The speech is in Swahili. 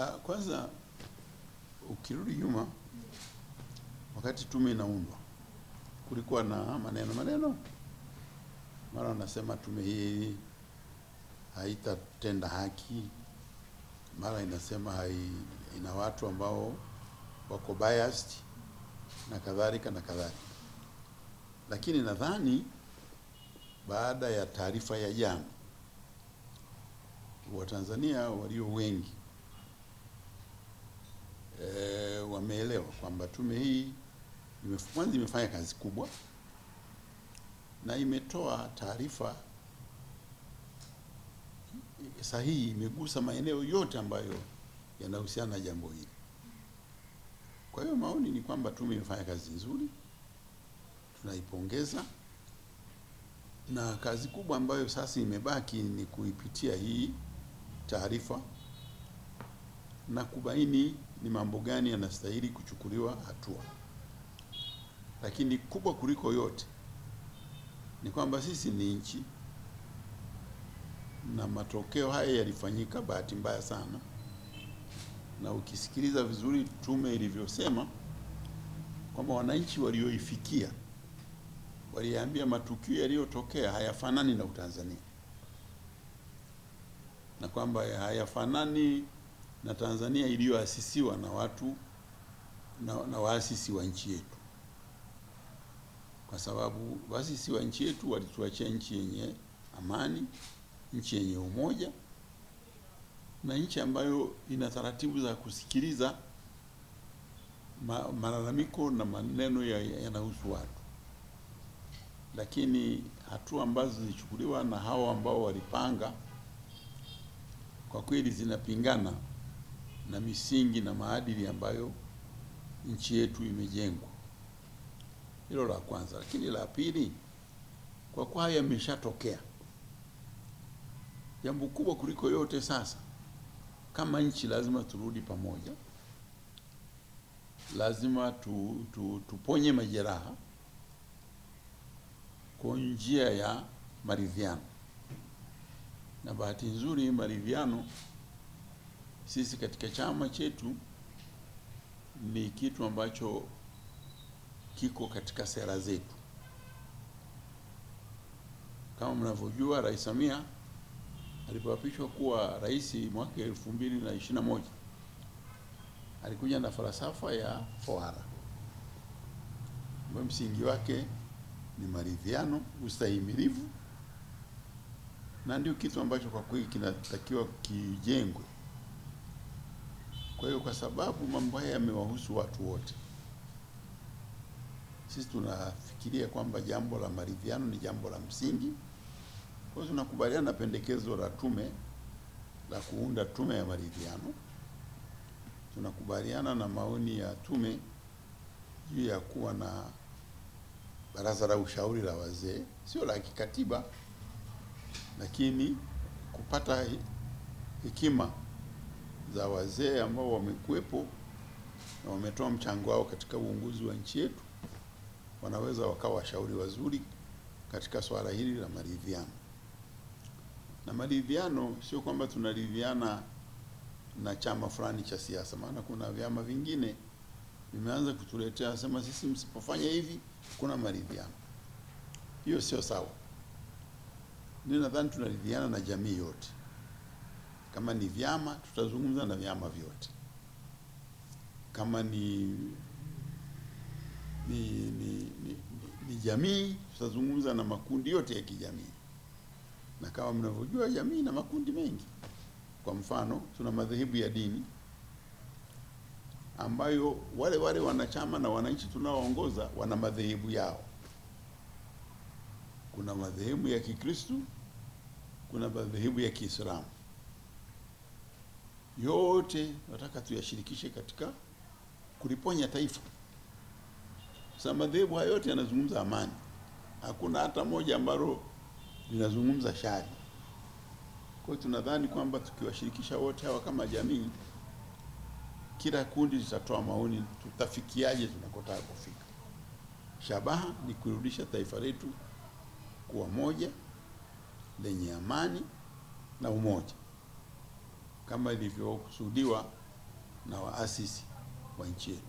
Kwanza ukirudi nyuma, wakati tume inaundwa kulikuwa na maneno mara wanasema tume hii haitatenda haki, mara inasema ina watu ambao wako biased na kadhalika. Lakini nadhani baada ya taarifa ya jana, Watanzania walio wengi wameelewa kwamba tume hii kwanza imefanya kazi kubwa na imetoa taarifa sahihi, imegusa maeneo yote ambayo yanahusiana na jambo hili. Kwa hiyo maoni ni kwamba tume imefanya kazi nzuri, tunaipongeza, na kazi kubwa ambayo sasa imebaki ni kuipitia hii taarifa na kubaini ni mambo gani yanastahili kuchukuliwa hatua. Lakini kubwa kuliko yote ni kwamba sisi ni nchi, na matokeo haya yalifanyika bahati mbaya sana. Na ukisikiliza vizuri tume ilivyosema kwamba wananchi walioifikia waliambia matukio yaliyotokea hayafanani na Utanzania, na kwamba hayafanani na Tanzania iliyoasisiwa na watu na waasisi wa nchi yetu, kwa sababu waasisi wa nchi yetu walituachia nchi yenye amani, nchi yenye umoja, na nchi ambayo ina taratibu za kusikiliza malalamiko na maneno yanahusu watu. Lakini hatua ambazo zilichukuliwa na hao ambao walipanga kwa kweli zinapingana na misingi na maadili ambayo nchi yetu imejengwa. Hilo la kwanza. Lakini la pili, kwa kuwa haya yameshatokea, jambo kubwa kuliko yote sasa, kama nchi lazima turudi pamoja, lazima tuponye majeraha kwa njia ya maridhiano. Na bahati nzuri maridhiano sisi katika chama chetu ni kitu ambacho kiko katika sera zetu. Kama mnavyojua, Rais Samia alipoapishwa kuwa rais mwaka 2021 alikuja na falsafa ya 4R, ambayo msingi wake ni maridhiano, ustahimilivu, na ndio kitu ambacho kwa kweli kinatakiwa kijengwe. Kwa hiyo kwa sababu mambo haya yamewahusu watu wote, sisi tunafikiria kwamba jambo la maridhiano ni jambo la msingi. Kwa hiyo tunakubaliana na pendekezo la tume la kuunda tume ya maridhiano. Tunakubaliana na maoni ya tume juu ya kuwa na baraza la ushauri la wazee, sio la kikatiba, lakini kupata hekima za wazee ambao wamekuwepo na wametoa mchango wao katika uongozi wa nchi yetu, wanaweza wakawa washauri wazuri katika swala hili la maridhiano. Na maridhiano sio kwamba tunaridhiana na chama fulani cha siasa, maana kuna vyama vingine vimeanza kutuletea sema sisi msipofanya hivi kuna maridhiano. Hiyo sio sawa. Nadhani tunaridhiana na jamii yote. Kama ni vyama, tutazungumza na vyama vyote. Kama ni jamii, tutazungumza na makundi yote ya kijamii. Na kama mnavyojua, jamii na makundi mengi. Kwa mfano, tuna madhehebu ya dini ambayo wale wanachama na wananchi tunaoongoza wana madhehebu yao. Kuna madhehebu ya Kikristo, kuna madhehebu ya Kiislamu. Yote nataka tuyashirikishe katika kuliponya taifa. Sasa madhehebu hayo yote yanazungumza amani. Hakuna hata moja ambalo linazungumza shari. Kwa hiyo tunadhani kwamba tukiwashirikisha wote hawa kama jamii, kila kundi litatoa maoni tutafikiaje tunakotaka kufika. Shabaha ni kurudisha taifa letu kuwa moja, lenye amani na umoja, kama ilivyokusudiwa na waasisi wa nchi yetu.